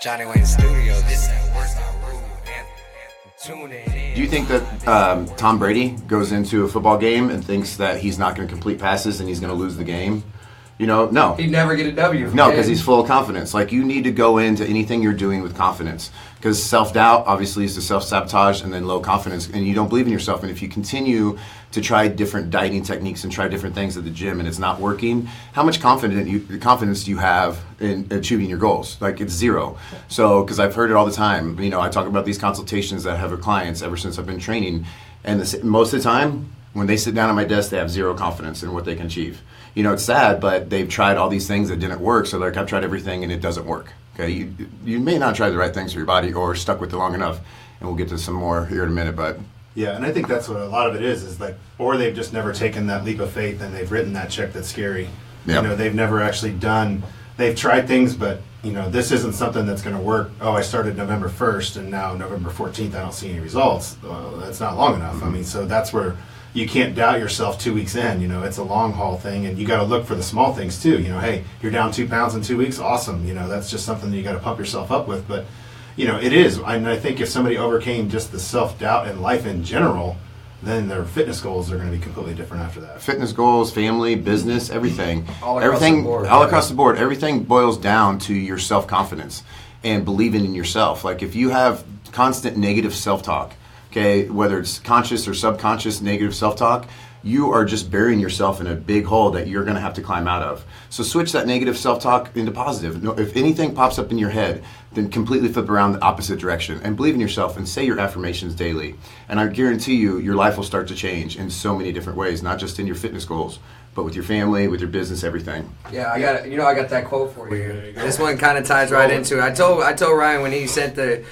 Johnny Wayne Studio. This ain't worse, not rude, man. Tune in. Do you think that Tom Brady goes into a football game and thinks that he's not going to complete passes and he's going to lose the game? You know, no. He'd never get a W. No, because he's full of confidence. Like, you need to go into anything you're doing with confidence. Because self-doubt, obviously, is the self-sabotage, and then low confidence, and you don't believe in yourself. And if you continue to try different dieting techniques and try different things at the gym and it's not working, how much confidence do you have in achieving your goals? Like, it's zero. So, because I've heard it all the time. You know, I talk about these consultations that I have with clients ever since I've been training, and most of the time, when they sit down at my desk, they have zero confidence in what they can achieve. You know, it's sad, but they've tried all these things that didn't work. So, like, I've tried everything and it doesn't work. Okay, you may not try the right things for your body or stuck with it long enough. And we'll get to some more here in a minute, but. Yeah, and I think that's what a lot of it is like, or they've just never taken that leap of faith and they've written that check that's scary. Yep. You know, they've never actually they've tried things, but, you know, this isn't something that's going to work. Oh, I started November 1st and now November 14th, I don't see any results. Well, that's not long enough. Mm-hmm. I mean, so that's where you can't doubt yourself 2 weeks in. You know, it's a long haul thing, and you got to look for the small things too. You know, hey, you're down 2 pounds in 2 weeks, awesome. You know, that's just something that you got to pump yourself up with. But, you know, it is. And I think if somebody overcame just the self-doubt in life in general, then their fitness goals are going to be completely different after that. Fitness goals, family, business, everything. All across the board. All across the board. Everything boils down to your self-confidence and believing in yourself. Like, if you have constant negative self-talk, okay, whether it's conscious or subconscious negative self-talk, you are just burying yourself in a big hole that you're going to have to climb out of. So switch that negative self-talk into positive. No, if anything pops up in your head, then completely flip around the opposite direction and believe in yourself and say your affirmations daily. And I guarantee you, your life will start to change in so many different ways, not just in your fitness goals, but with your family, with your business, everything. Yeah, I got that quote for you. This one kind of ties right into it. I told Ryan when he sent the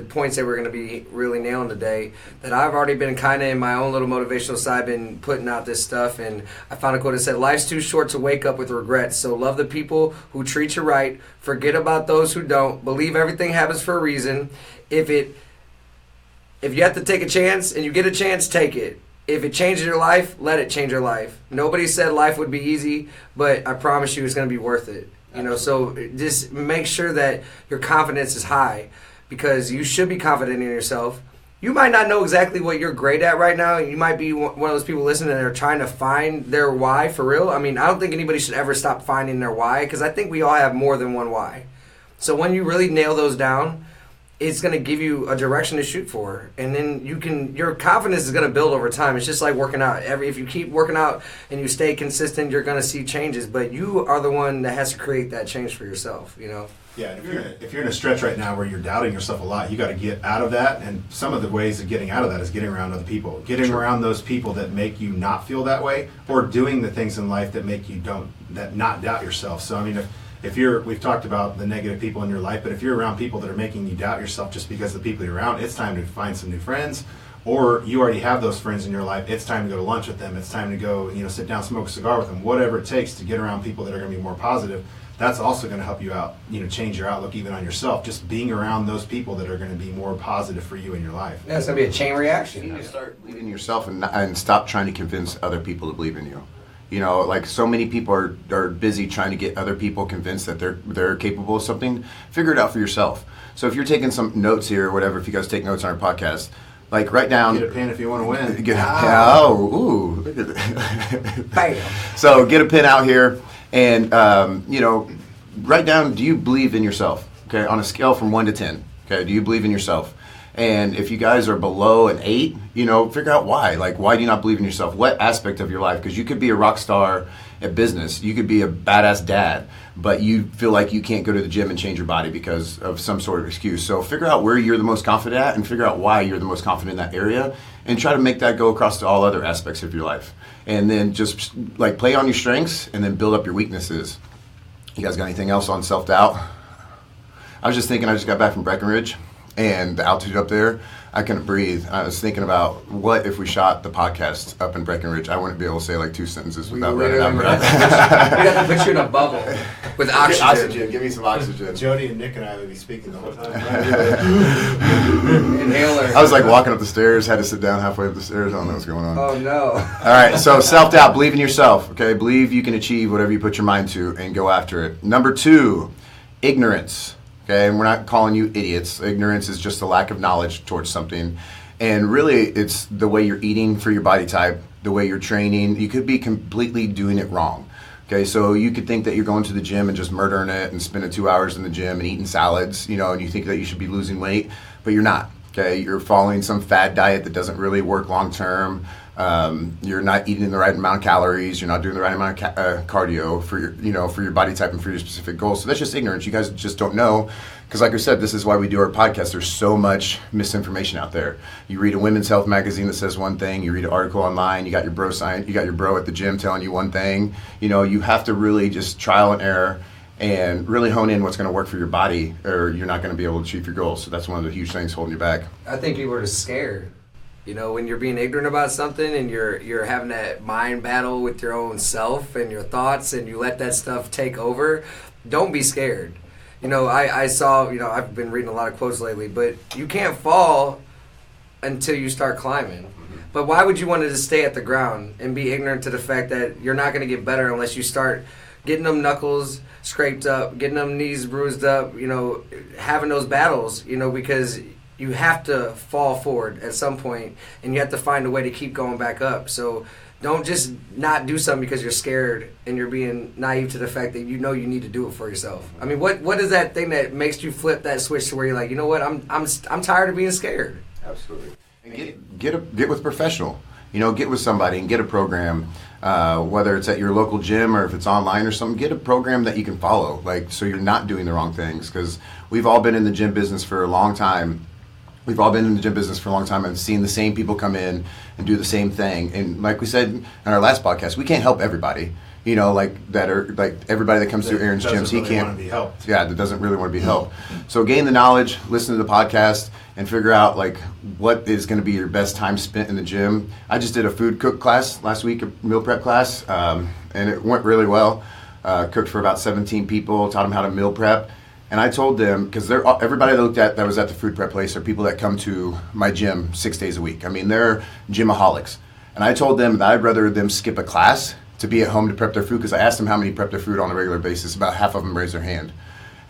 points that we're going to be really nailing today that I've already been kind of in my own little motivational side, been putting out this stuff, and I found a quote that said, "Life's too short to wake up with regrets, so love the people who treat you right, forget about those who don't, believe everything happens for a reason. If you have to take a chance and you get a chance, take it. If it changes your life, let it change your life. Nobody said life would be easy, but I promise you it's going to be worth it." You know, so just make sure that your confidence is high, because you should be confident in yourself. You might not know exactly what you're great at right now. You might be one of those people listening that are trying to find their why for real. I mean, I don't think anybody should ever stop finding their why, because I think we all have more than one why. So when you really nail those down, it's going to give you a direction to shoot for, and then your confidence is going to build over time. It's just like working out. If you keep working out and you stay consistent, you're going to see changes, but you are the one that has to create that change for yourself, you know? Yeah, and if you're in a stretch right now where you're doubting yourself a lot, you got to get out of that, and some of the ways of getting out of that is getting around other people. Getting around those people that make you not feel that way, or doing the things in life that make you not doubt yourself. So, I mean, we've talked about the negative people in your life, but if you're around people that are making you doubt yourself just because of the people you're around, it's time to find some new friends. Or you already have those friends in your life, it's time to go to lunch with them. It's time to go, sit down, smoke a cigar with them. Whatever it takes to get around people that are going to be more positive, that's also going to help you out, change your outlook even on yourself. Just being around those people that are going to be more positive for you in your life. Yeah, it's going to be a chain reaction. You need to start believing in yourself and stop trying to convince other people to believe in you. You know, like, so many people are busy trying to get other people convinced that they're capable of something. Figure it out for yourself. So if you're taking some notes here or whatever, if you guys take notes on our podcast, like, write down. Get a pen if you want to win. Bam. So get a pen out here and, write down, do you believe in yourself? Okay, on a scale from 1 to 10. Okay, do you believe in yourself? And if you guys are below an 8, figure out why. Like, why do you not believe in yourself? What aspect of your life? Because you could be a rock star at business. You could be a badass dad, but you feel like you can't go to the gym and change your body because of some sort of excuse. So figure out where you're the most confident at and figure out why you're the most confident in that area and try to make that go across to all other aspects of your life. And then just, like, play on your strengths and then build up your weaknesses. You guys got anything else on self-doubt? I was just thinking, I just got back from Breckenridge. And the altitude up there, I couldn't breathe. I was thinking about, what if we shot the podcast up in Breckenridge? I wouldn't be able to say like 2 sentences without running out of breath. We'd have to put you in a bubble with oxygen. Give me some oxygen. Jody and Nick and I would be speaking the whole time. Inhaler. I was like walking up the stairs, had to sit down halfway up the stairs. I don't know what's going on. Oh, no. All right, so self-doubt. Believe in yourself, okay? Believe you can achieve whatever you put your mind to and go after it. Number 2, ignorance. Okay, and we're not calling you idiots. Ignorance is just a lack of knowledge towards something. And really, it's the way you're eating for your body type, the way you're training. You could be completely doing it wrong. Okay, so you could think that you're going to the gym and just murdering it and spending 2 hours in the gym and eating salads, and you think that you should be losing weight, but you're not. Okay, you're following some fad diet that doesn't really work long term. You're not eating the right amount of calories. You're not doing the right amount of cardio for your body type and for your specific goals. So that's just ignorance. You guys just don't know. Because like I said, this is why we do our podcast. There's so much misinformation out there. You read a women's health magazine that says one thing. You read an article online. You got your bro at the gym telling you one thing. You have to really just trial and error and really hone in what's going to work for your body, or you're not going to be able to achieve your goals. So that's one of the huge things holding you back. I think people are just scared. When you're being ignorant about something and you're having that mind battle with your own self and your thoughts, and you let that stuff take over, don't be scared. I saw, I've been reading a lot of quotes lately, but you can't fall until you start climbing. But why would you want to just stay at the ground and be ignorant to the fact that you're not going to get better unless you start getting them knuckles scraped up, getting them knees bruised up, having those battles, because you have to fall forward at some point, and you have to find a way to keep going back up. So don't just not do something because you're scared and you're being naive to the fact that you need to do it for yourself. I mean, what is that thing that makes you flip that switch to where you're like, you know what, I'm tired of being scared? Absolutely. And get with a professional. Get with somebody and get a program, whether it's at your local gym or if it's online or something. Get a program that you can follow, so you're not doing the wrong things. Because we've all been in the gym business for a long time. And seen the same people come in and do the same thing. And like we said in our last podcast, we can't help everybody. Everybody that comes through Aaron's gyms, he can't want to be helped. Yeah, that doesn't really want to be helped. So gain the knowledge, listen to the podcast, and figure out what is going to be your best time spent in the gym. I just did a food cook class last week, a meal prep class, and it went really well. Cooked for about 17 people, taught them how to meal prep. And I told them, because everybody that was at the food prep place are people that come to my gym 6 days a week. I mean, they're gymaholics. And I told them that I'd rather them skip a class to be at home to prep their food, because I asked them how many prep their food on a regular basis. About half of them raised their hand.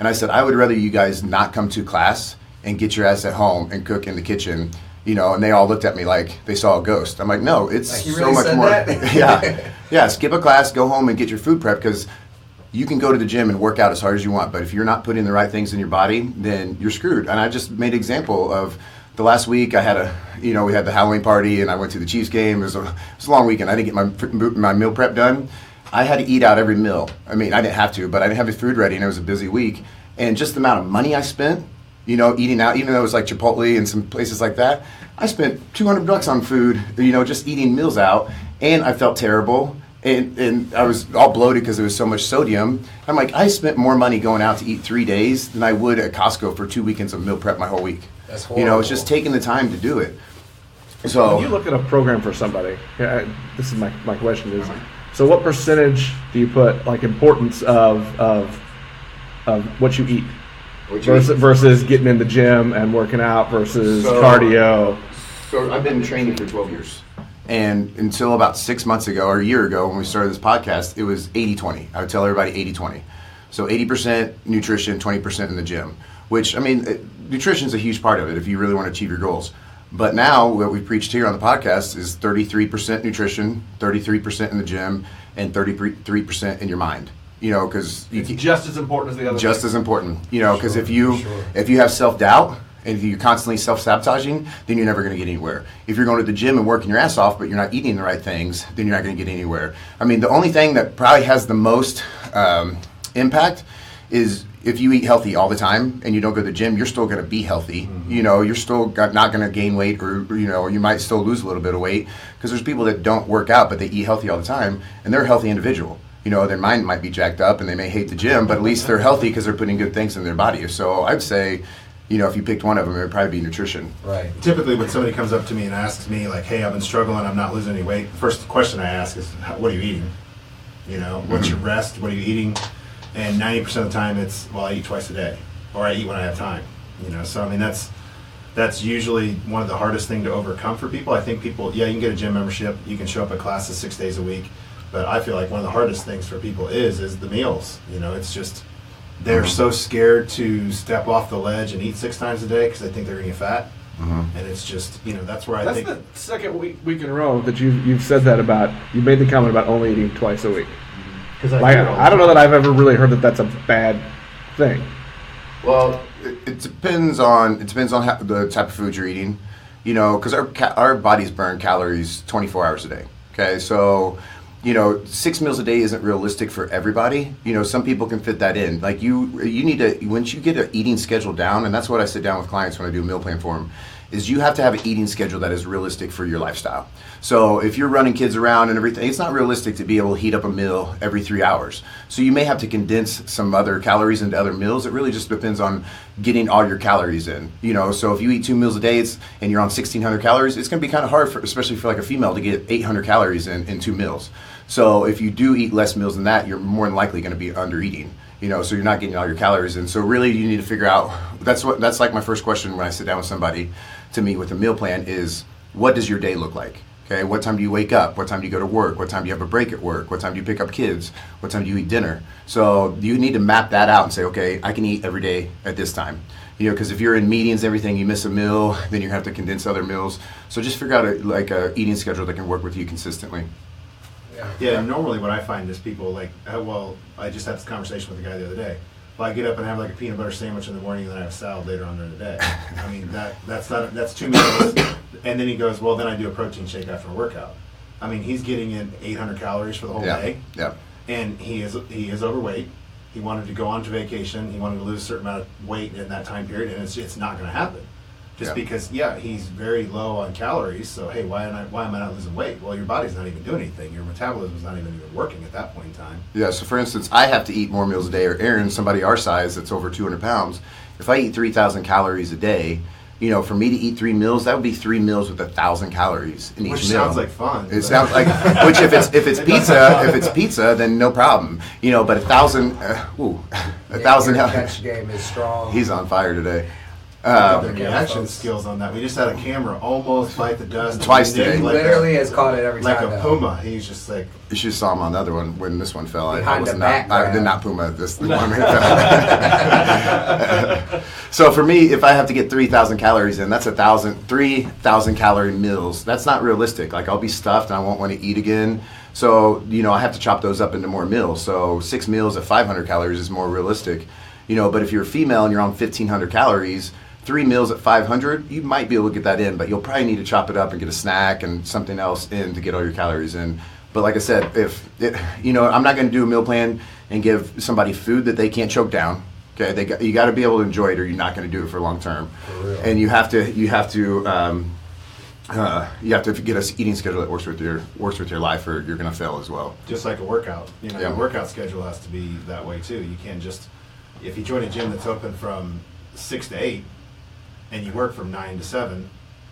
And I said, I would rather you guys not come to class and get your ass at home and cook in the kitchen. And they all looked at me like they saw a ghost. I'm like, no, it's so much more. Yeah, skip a class, go home and get your food prep, because you can go to the gym and work out as hard as you want, but if you're not putting the right things in your body, then you're screwed. And I just made an example of the last week. I had we had the Halloween party, and I went to the Chiefs game. It was a long weekend. I didn't get my meal prep done. I had to eat out every meal. I mean, I didn't have to, but I didn't have the food ready, and it was a busy week. And just the amount of money I spent, eating out, even though it was like Chipotle and some places like that, I spent $200 on food, just eating meals out, and I felt terrible. And I was all bloated because there was so much sodium. I'm like, I spent more money going out to eat 3 days than I would at Costco for 2 weekends of meal prep my whole week. That's horrible. It's just taking the time to do it. So when you look at a program for somebody, this is my question is, so what percentage do you put importance of what you eat versus getting in the gym and working out versus cardio? So I've been training for 12 years. And until about 6 months ago or a year ago when we started this podcast, it was 80-20. I would tell everybody 80-20. So 80% nutrition, 20% in the gym, which, nutrition is a huge part of it if you really want to achieve your goals. But now what we preached here on the podcast is 33% nutrition, 33% in the gym, and 33% in your mind. Because it's just as important as the other. Just as important. Because if you have self-doubt, and if you're constantly self-sabotaging, then you're never going to get anywhere. If you're going to the gym and working your ass off, but you're not eating the right things, then you're not going to get anywhere. The only thing that probably has the most impact is if you eat healthy all the time and you don't go to the gym, you're still going to be healthy. Mm-hmm. You're still not going to gain weight, or you might still lose a little bit of weight, because there's people that don't work out, but they eat healthy all the time, and they're a healthy individual. Their mind might be jacked up and they may hate the gym, but at least they're healthy because they're putting good things in their body. So I'd say, if you picked one of them, it would probably be nutrition. Right. Typically, when somebody comes up to me and asks me, hey, I've been struggling, I'm not losing any weight, the first question I ask is, what are you eating? What's your rest? What are you eating? And 90% of the time, it's, I eat twice a day, or I eat when I have time. So that's usually one of the hardest thing to overcome for people. I think people, you can get a gym membership, you can show up at classes 6 days a week, but I feel like one of the hardest things for people is the meals. It's just they're so scared to step off the ledge and eat 6 times a day because they think they're going to get fat. And it's just, that's where I think... That's the second week in a row that you've said that about, you made the comment about only eating twice a week. Because I don't know that I've ever really heard that that's a bad thing. Well, it depends on how, the type of food you're eating, because our bodies burn calories 24 hours a day. Okay, so 6 meals a day isn't realistic for everybody. Some people can fit that in. Like you need to, once you get an eating schedule down, and that's what I sit down with clients when I do a meal plan for them, is you have to have an eating schedule that is realistic for your lifestyle. So if you're running kids around and everything, it's not realistic to be able to heat up a meal every 3 hours. So you may have to condense some other calories into other meals. It really just depends on getting all your calories in. So if you eat 2 meals a day and you're on 1,600 calories, it's going to be kind of hard, especially for like a female, to get 800 calories in 2 meals. So if you do eat less meals than that, you're more than likely going to be under eating. So you're not getting all your calories in. So really, you need to figure out. That's like my first question when I sit down with somebody to meet with a meal plan is, what does your day look like? Okay, what time do you wake up? What time do you go to work? What time do you have a break at work? What time do you pick up kids? What time do you eat dinner? So you need to map that out and say, okay, I can eat every day at this time. Because if you're in meetings, everything, you miss a meal, then you have to condense other meals. So just figure out a eating schedule that can work with you consistently. Yeah, normally what I find is people I just had this conversation with a guy the other day. Well, I get up and have like a peanut butter sandwich in the morning, and then I have salad later on during the day. I mean, that's 2 meals. And then he goes, well, then I do a protein shake after a workout. I mean, he's getting in 800 calories for the whole day. Yeah. And he is overweight. He wanted to go on to vacation. He wanted to lose a certain amount of weight in that time period, and it's not going to happen. Because he's very low on calories. So hey, why am I not losing weight? Well, your body's not even doing anything. Your metabolism's not even working at that point in time. Yeah. So for instance, I have to eat more meals a day, or Aaron, somebody our size that's over 200 pounds. If I eat 3,000 calories a day, for me to eat 3 meals, that would be 3 meals with 1,000 calories in each meal. Which sounds like fun. It sounds like, which if it's pizza, then no problem. But 1,000, 1,000. Your catch game is strong. He's on fire today. The reaction skills on that. We just had a camera almost bite the dust twice today. He literally has caught it every like time. Like a puma. He's just like. You should saw him on the other one when this one fell. I did not puma this one. So for me, if I have to get 3,000 calories in, that's 3,000 calorie meals. That's not realistic. Like I'll be stuffed and I won't want to eat again. So I have to chop those up into more meals. So 6 meals at 500 calories is more realistic. But if you're a female and you're on 1,500 calories, 3 meals at 500, you might be able to get that in, but you'll probably need to chop it up and get a snack and something else in to get all your calories in. But like I said, I'm not going to do a meal plan and give somebody food that they can't choke down. Okay, you got to be able to enjoy it, or you're not going to do it for long term. And you have to get an eating schedule that works with your life, or you're going to fail as well. Just like a workout, your workout schedule has to be that way too. You can't just, if you join a gym that's open from 6 to 8. And you work from 9 to 7,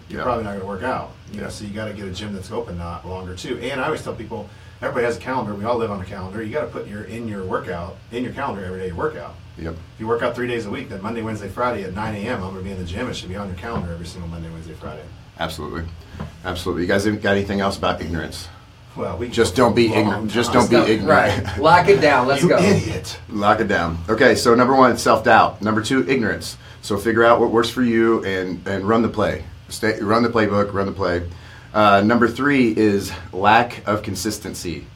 you're probably not going to work out. So you got to get a gym that's open not longer too. And I always tell people, everybody has a calendar. We all live on a calendar. You got to put your calendar every day you work out. Yep. If you work out 3 days a week, then Monday, Wednesday, Friday at 9 a.m. I'm going to be in the gym. It should be on your calendar every single Monday, Wednesday, Friday. Absolutely. You guys got anything else about ignorance? Well, we just don't be ignorant. Just don't be ignorant. Right. Lock it down. Let's go. You idiot. Lock it down. Okay. So number 1, self-doubt. Number 2, ignorance. So figure out what works for you and run the play. Run the playbook. Run the play. Number 3 is lack of consistency.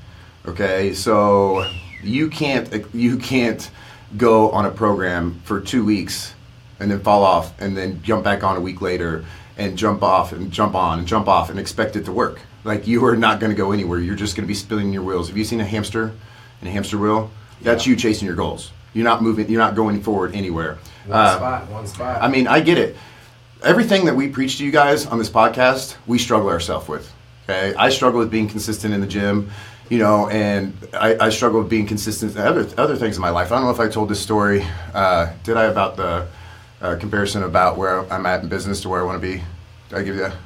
Okay. So you can't go on a program for 2 weeks and then fall off and then jump back on a week later and jump off and jump on and jump off and expect it to work. Like, you are not going to go anywhere. You're just going to be spinning your wheels. Have you seen a hamster in a hamster wheel? That's you chasing your goals. You're not moving. You're not going forward anywhere. One spot. I mean, I get it. Everything that we preach to you guys on this podcast, we struggle ourselves with. Okay, I struggle with being consistent in the gym, and I struggle with being consistent in other things in my life. I don't know if I told this story. Did I, about the comparison about where I'm at in business to where I want to be? Did I give you that?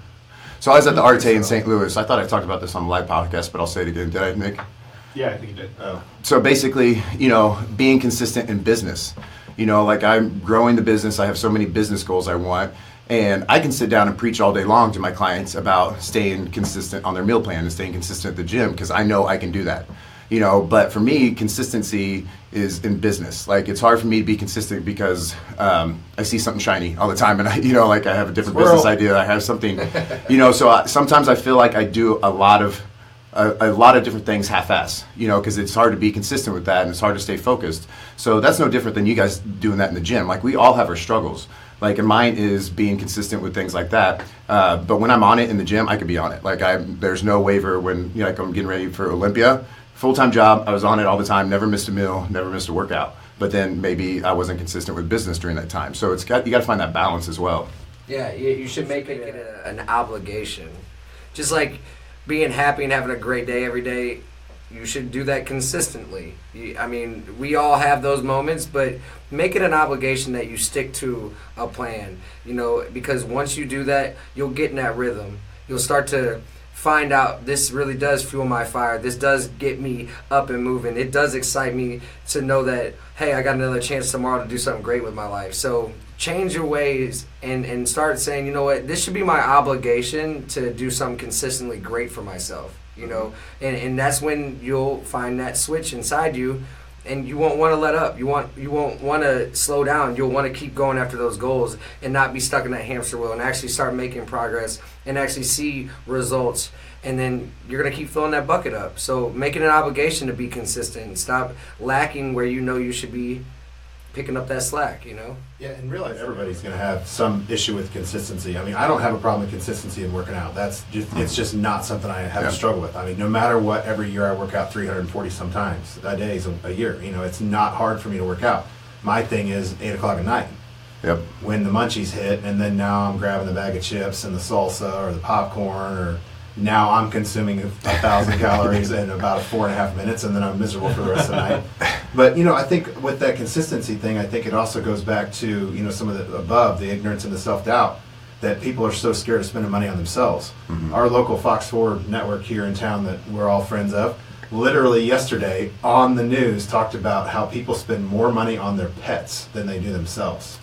So I was at the Arte in St. Louis. I thought I talked about this on the live podcast, but I'll say it again. Did I, Nick? Yeah, I think you did. Oh. So basically, being consistent in business. Like, I'm growing the business. I have so many business goals I want. And I can sit down and preach all day long to my clients about staying consistent on their meal plan and staying consistent at the gym, because I know I can do that. But for me, consistency is in business. Like, it's hard for me to be consistent because I see something shiny all the time, and I have a different business idea. I have something, so sometimes I feel like I do a lot of different things half-ass, because it's hard to be consistent with that, and it's hard to stay focused. So that's no different than you guys doing that in the gym. Like, we all have our struggles. Like, and mine is being consistent with things like that. But when I'm on it in the gym, I could be on it. Like, there's no waiver when, like, I'm getting ready for Olympia. Full-time job, I was on it all the time, never missed a meal, never missed a workout. But then maybe I wasn't consistent with business during that time. So you got to find that balance as well. Yeah, you should make it an obligation. Just like being happy and having a great day every day, you should do that consistently. I mean, we all have those moments, but make it an obligation that you stick to a plan, because once you do that, you'll get in that rhythm. You'll start to find out this really does fuel my fire. This does get me up and moving. It does excite me to know that, hey, I got another chance tomorrow to do something great with my life. So change your ways and start saying, you know what, this should be my obligation to do something consistently great for myself, and that's when you'll find that switch inside you, and you won't want to let up. You won't want to slow down. You'll want to keep going after those goals and not be stuck in that hamster wheel, and actually start making progress and actually see results. And then you're going to keep filling that bucket up. So make it an obligation to be consistent. Stop lacking where you should be picking up that slack, Yeah, and realize everybody's going to have some issue with consistency. I mean, I don't have a problem with consistency in working out. It's just not something I have to struggle with. I mean, no matter what, every year I work out 340 sometimes days a year. It's not hard for me to work out. My thing is 8 o'clock at night. Yep. When the munchies hit, and then now I'm grabbing the bag of chips and the salsa or the popcorn, or now I'm consuming 1,000 calories in about 4.5 minutes, and then I'm miserable for the rest of the night. But, I think with that consistency thing, I think it also goes back to, some of the above, the ignorance and the self-doubt, that people are so scared of spending money on themselves. Mm-hmm. Our local Fox 4 network here in town that we're all friends of, literally yesterday on the news talked about how people spend more money on their pets than they do themselves.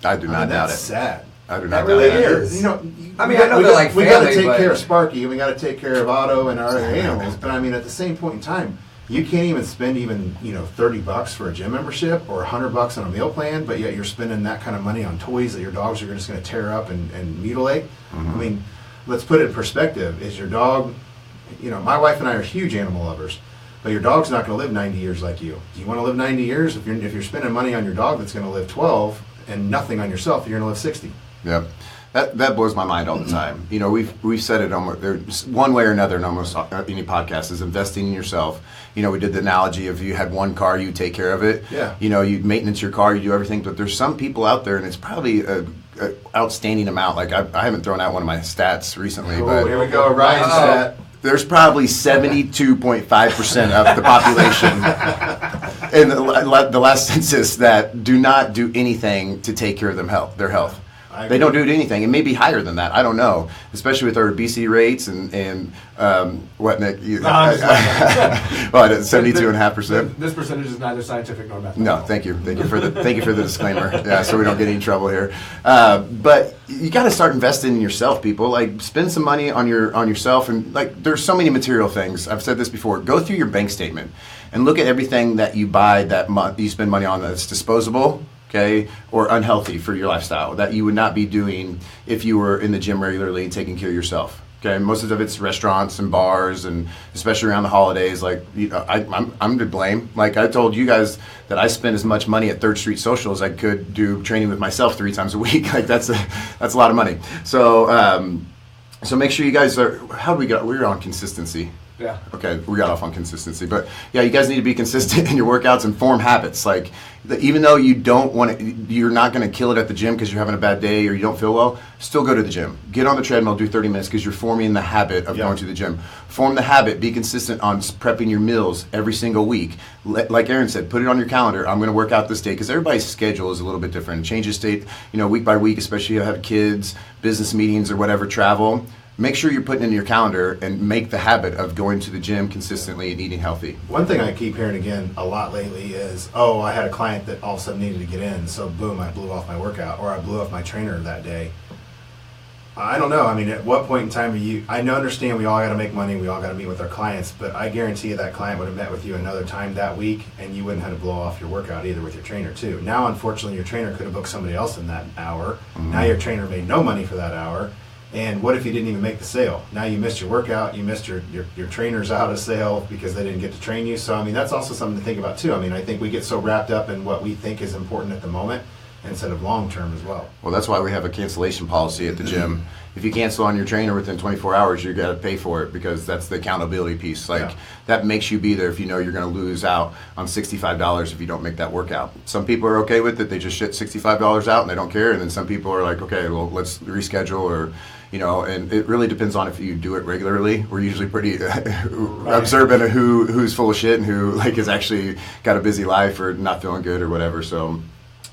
I do not doubt it. That's sad. I do not doubt it. Is. I know they're like family, we got to take but care of Sparky, and we got to take care of Otto and our other animals. But I mean, at the same point in time, you can't even spend $30 for a gym membership or $100 on a meal plan, but yet you're spending that kind of money on toys that your dogs are just going to tear up and mutilate. Mm-hmm. I mean, let's put it in perspective. Is your dog? My wife and I are huge animal lovers. But your dog's not going to live 90 years like you. Do you want to live 90 years? If you're spending money on your dog that's going to live 12 and nothing on yourself, you're going to live 60. Yep. That blows my mind all the time. We've said it almost one way or another in almost any podcast is investing in yourself. We did the analogy of you had one car, you take care of it. Yeah. You maintenance your car, you do everything. But there's some people out there, and it's probably a outstanding amount. Like I haven't thrown out one of my stats recently, but here we go, Ryan's stat. There's probably 72.5% of the population in the last census that do not do anything to take care of their health. They don't do anything. It may be higher than that. I don't know, especially with our obesity rates and what, Nick? Well, 72.5%. This percentage is neither scientific nor mathematical. No, thank you for the disclaimer. Yeah, so we don't get any trouble here. But you got to start investing in yourself, people. Like, spend some money on yourself, and like, there's so many material things. I've said this before. Go through your bank statement and look at everything that you buy that month, you spend money on that's disposable. Okay, or unhealthy for your lifestyle that you would not be doing if you were in the gym regularly and taking care of yourself. Okay, most of it's restaurants and bars, and especially around the holidays. Like, I'm to blame. Like, I told you guys that I spend as much money at 3rd Street Social as I could do training with myself 3 times a week. Like, that's a lot of money. So so make sure you guys are. How do we get? We're on consistency. Yeah. Okay, we got off on consistency, but yeah, you guys need to be consistent in your workouts and form habits. Like, even though you don't want to, you're not going to kill it at the gym because you're having a bad day or you don't feel well, still go to the gym. Get on the treadmill, do 30 minutes because you're forming the habit of going to the gym. Form the habit, be consistent on prepping your meals every single week. Like Aaron said, put it on your calendar. I'm going to work out this day because everybody's schedule is a little bit different. Changes state, week by week, especially if you have kids, business meetings or whatever, travel. Make sure you're putting in your calendar and make the habit of going to the gym consistently and eating healthy. One thing I keep hearing again a lot lately is, I had a client that all of a sudden needed to get in, so boom, I blew off my workout, or I blew off my trainer that day. I don't know. I mean, at what point in time are you? I understand we all got to make money. We all got to meet with our clients. But I guarantee you that client would have met with you another time that week, and you wouldn't have to blow off your workout either with your trainer too. Now, unfortunately, your trainer could have booked somebody else in that hour. Now your trainer made no money for that hour. And what if you didn't even make the sale? Now you missed your workout. You missed your trainer's out of sale because they didn't get to train you. So I mean, that's also something to think about too. I mean, I think we get so wrapped up in what we think is important at the moment, instead of long term as well. Well, that's why we have a cancellation policy at the gym. If you cancel on your trainer within 24 hours, you got to pay for it, because that's the accountability piece. Like, that makes you be there if you know you're going to lose out on $65 if you don't make that workout. Some people are okay with it. They just shit $65 out and they don't care. And then some people are like, okay, well, let's reschedule, or, you know, and it really depends on if you do it regularly. We're usually pretty observant of who's full of shit and who like has actually got a busy life or not feeling good or whatever. So,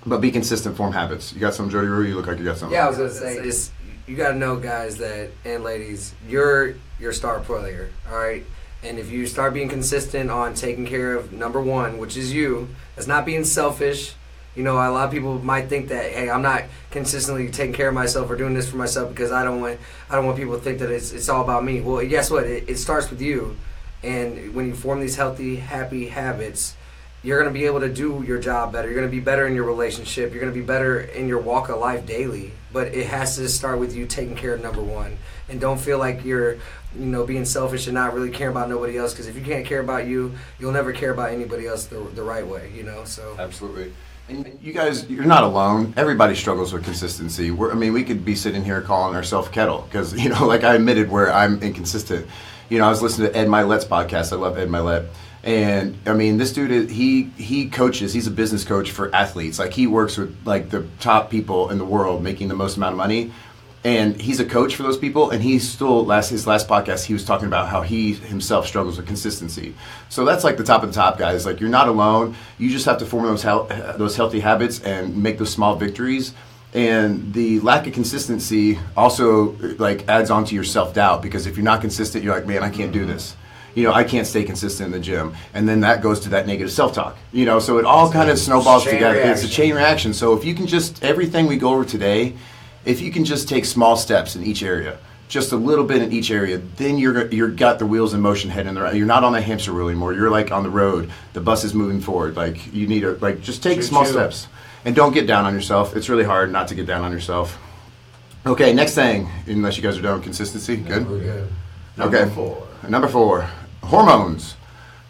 but be consistent, form habits. You got some, Jody Rue? You look like you got something. Yeah, I was gonna say this. You gotta know, guys, that and ladies, you're your star player. All right, and if you start being consistent on taking care of number one, which is you, that's not being selfish. You know, a lot of people might think that, hey, I'm not consistently taking care of myself or doing this for myself because I don't want people to think that it's all about me. Well, guess what? It starts with you, and when you form these healthy, happy habits, you're going to be able to do your job better. You're going to be better in your relationship. You're going to be better in your walk of life daily. But it has to start with you taking care of number one. And don't feel like you're, being selfish and not really caring about nobody else. Because if you can't care about you, you'll never care about anybody else the right way, So Absolutely. And you guys, you're not alone. Everybody struggles with consistency. We could be sitting here calling ourselves kettle because, like I admitted where I'm inconsistent. I was listening to Ed Milet's podcast. I love Ed Milet. And this dude, he coaches. He's a business coach for athletes. Like, he works with like the top people in the world making the most amount of money. And he's a coach for those people. And he's still his last podcast, he was talking about how he himself struggles with consistency. So that's like the top of the top, guys. Like, you're not alone. You just have to form those healthy habits and make those small victories. And the lack of consistency also like adds on to your self-doubt, because if you're not consistent, you're like, man, I can't do this. I can't stay consistent in the gym. And then that goes to that negative self-talk. So it all kind of snowballs together. It's a chain reaction. So if you can just, everything we go over today, if you can just take small steps in each area, just a little bit in each area, then you're got the wheels in motion heading in the right. You're not on the hamster wheel anymore. You're like on the road. The bus is moving forward. Like, you need to just take small steps. And don't get down on yourself. It's really hard not to get down on yourself. Okay, next thing, unless you guys are done with consistency. Good? We're good. Number four. Hormones.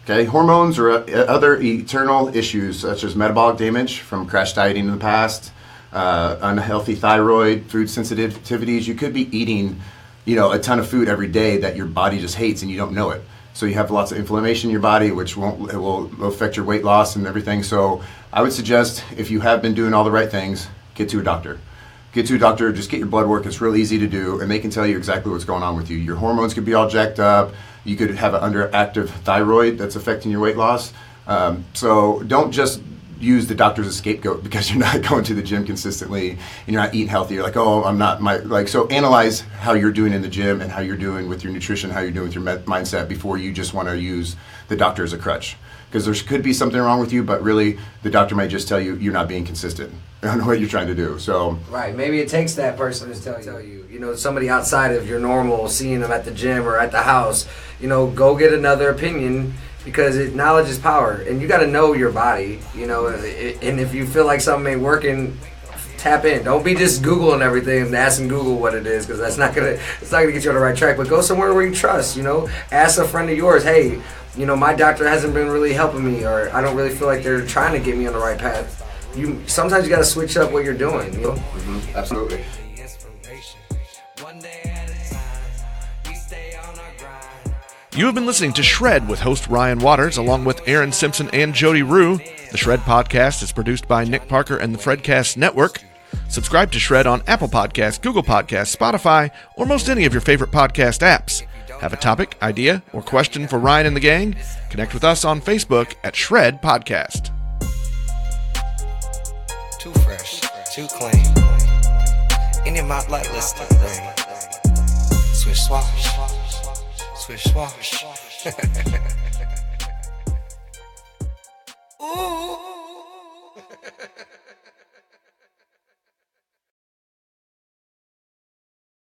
Okay, hormones are other eternal issues such as metabolic damage from crash dieting in the past, unhealthy thyroid, food sensitivities. You could be eating, a ton of food every day that your body just hates and you don't know it. So you have lots of inflammation in your body, which will affect your weight loss and everything. So I would suggest, if you have been doing all the right things, get to a doctor. Get to a doctor, just get your blood work. It's real easy to do, and they can tell you exactly what's going on with you. Your hormones could be all jacked up. You could have an underactive thyroid that's affecting your weight loss. So don't just use the doctor as a scapegoat because you're not going to the gym consistently and you're not eating healthy. You're like, oh, I'm not so analyze how you're doing in the gym and how you're doing with your nutrition, how you're doing with your mindset before you just want to use the doctor as a crutch. Because there could be something wrong with you, but really the doctor might just tell you you're not being consistent. I don't know what you're trying to do. So right, maybe it takes that person to tell you, somebody outside of your normal, seeing them at the gym or at the house, go get another opinion, because knowledge is power, and you got to know your body, and if you feel like something ain't working, tap in. Don't be just Googling everything and asking Google what it is, because it's not gonna get you on the right track. But go somewhere where you trust. Ask a friend of yours, hey, my doctor hasn't been really helping me, or I don't really feel like they're trying to get me on the right path. Sometimes you got to switch up what you're doing. Mm-hmm. Absolutely. You have been listening to Shred with host Ryan Waters, along with Aaron Simpson and Jody Rue. The Shred podcast is produced by Nick Parker and the Fredcast Network. Subscribe to Shred on Apple Podcasts, Google Podcasts, Spotify, or most any of your favorite podcast apps. Have a topic, idea, or question for Ryan and the gang? Connect with us on Facebook at Shred Podcast. Too fresh, too clean. In your mouth like Listerine. Swish swash, swish swash. Ooh.